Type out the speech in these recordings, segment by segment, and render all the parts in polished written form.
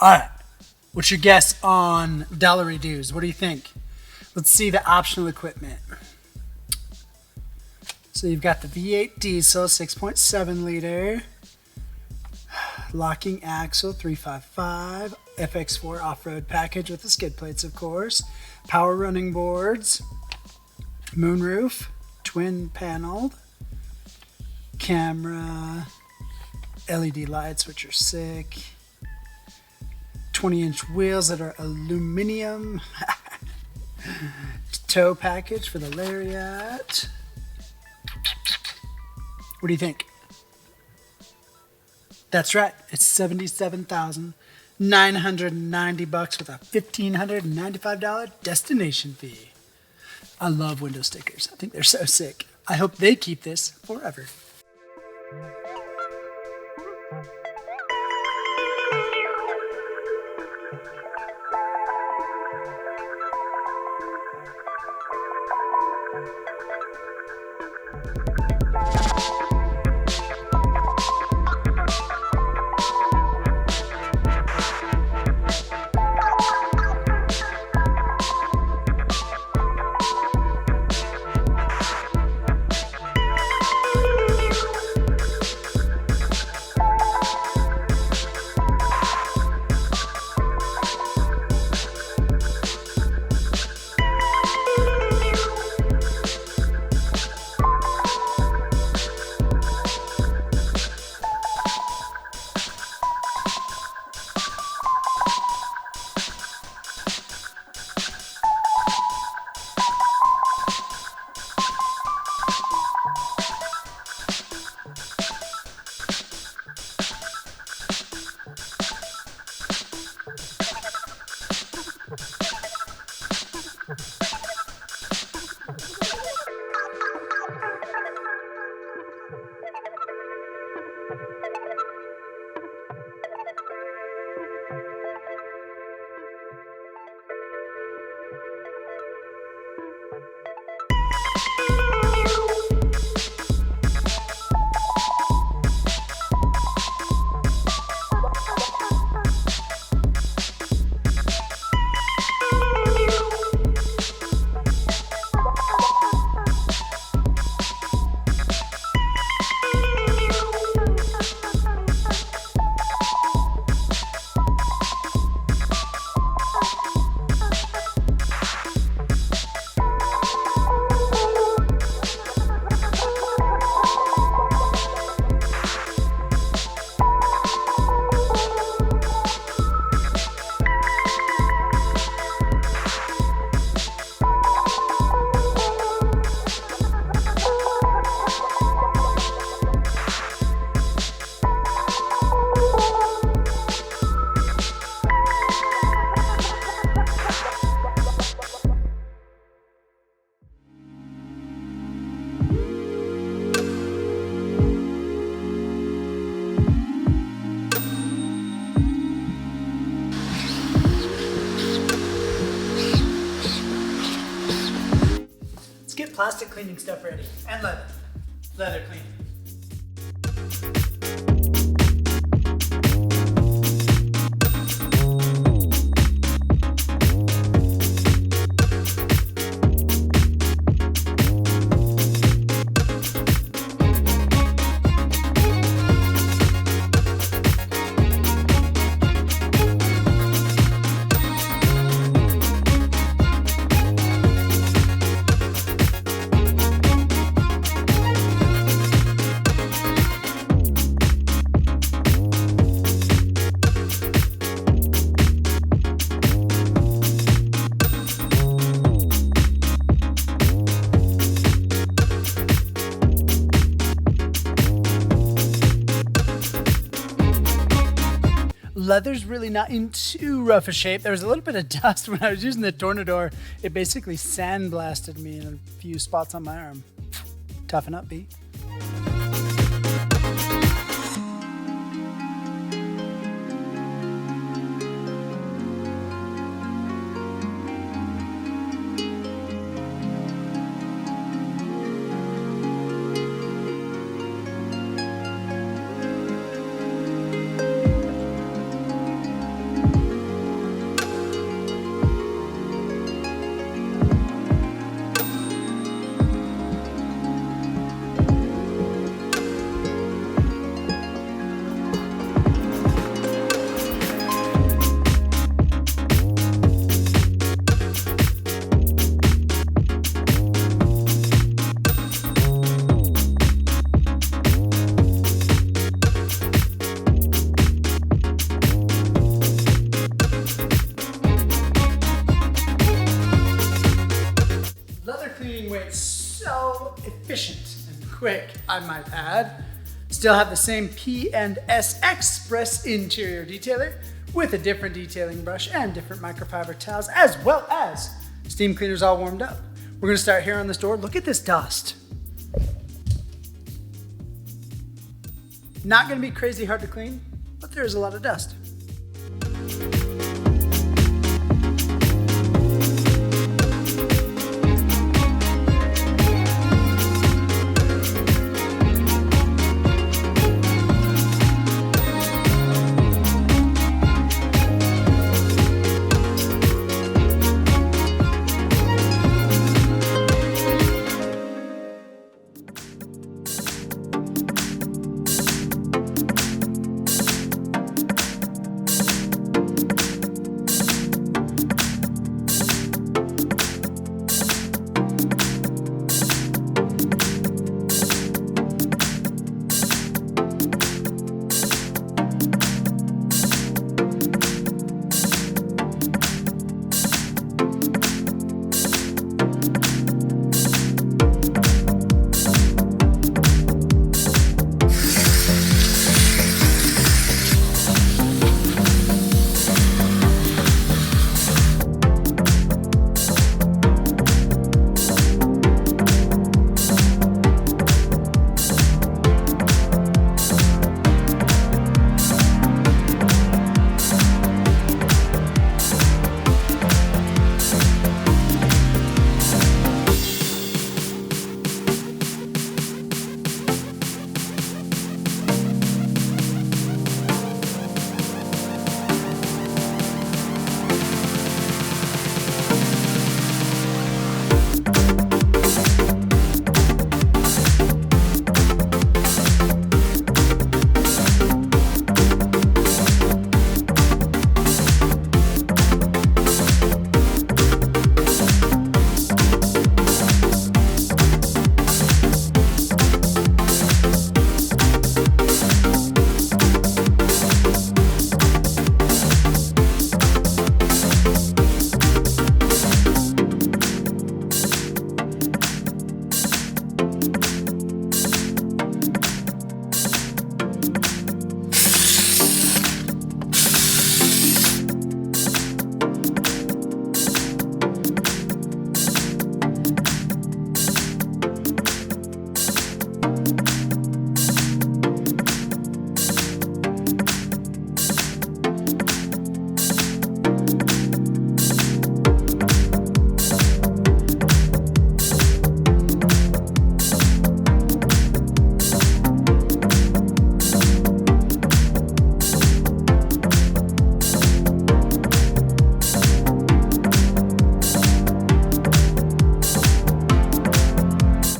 All right. What's your guess on dollar reduce? What do you think? Let's see the optional equipment. So you've got the V8 diesel, 6.7 liter, locking axle, 355, FX4 off-road package with the skid plates, of course, power running boards, moonroof, twin paneled, camera, LED lights, which are sick, 20-inch wheels that are aluminum, tow package for the Lariat. What do you think? That's right. It's $77,990 with a $1,595 destination fee. I love window stickers. I think they're so sick. I hope they keep this forever. Get plastic cleaning stuff ready and leather cleaning. Leather's really not in too rough a shape. There was a little bit of dust when I was using the Tornador. It basically sandblasted me in a few spots on my arm. Toughen up, B. efficient and quick, I might add. Still have the same P&S Express interior detailer with a different detailing brush and different microfiber towels, as well as steam cleaners all warmed up. We're gonna start here on this door. Look at this dust. Not gonna be crazy hard to clean, but there is a lot of dust.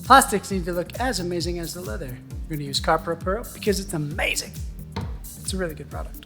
Plastics need to look as amazing as the leather. We're going to use copper pearl because it's amazing. It's a really good product.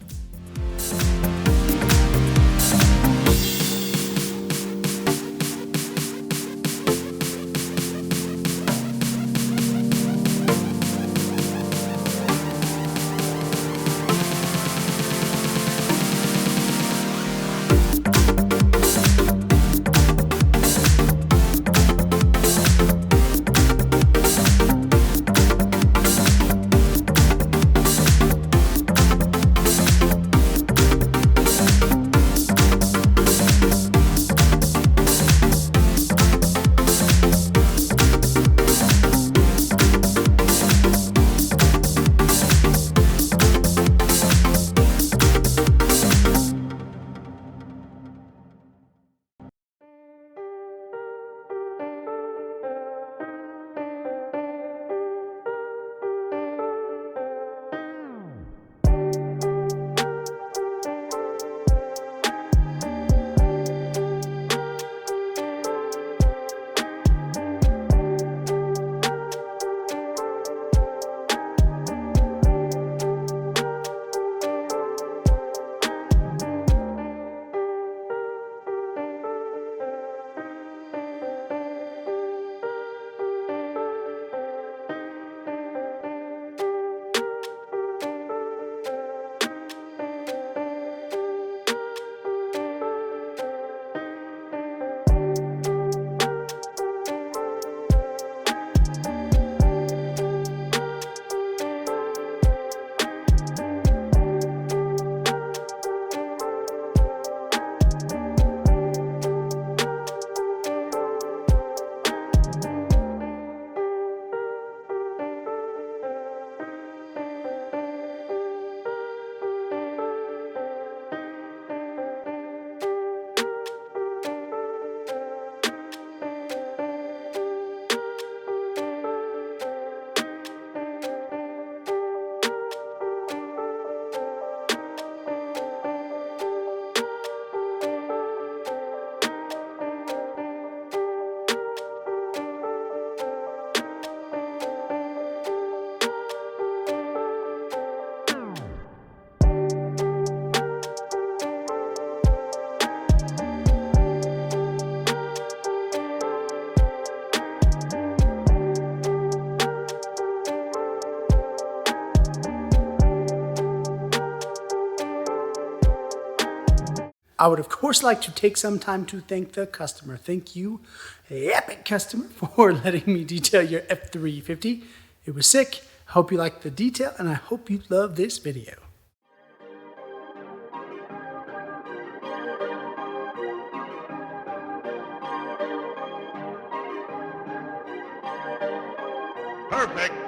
I would, of course, like to take some time to thank the customer. Thank you, epic customer, for letting me detail your F350. It was sick. I hope you liked the detail, and I hope you love this video. Perfect.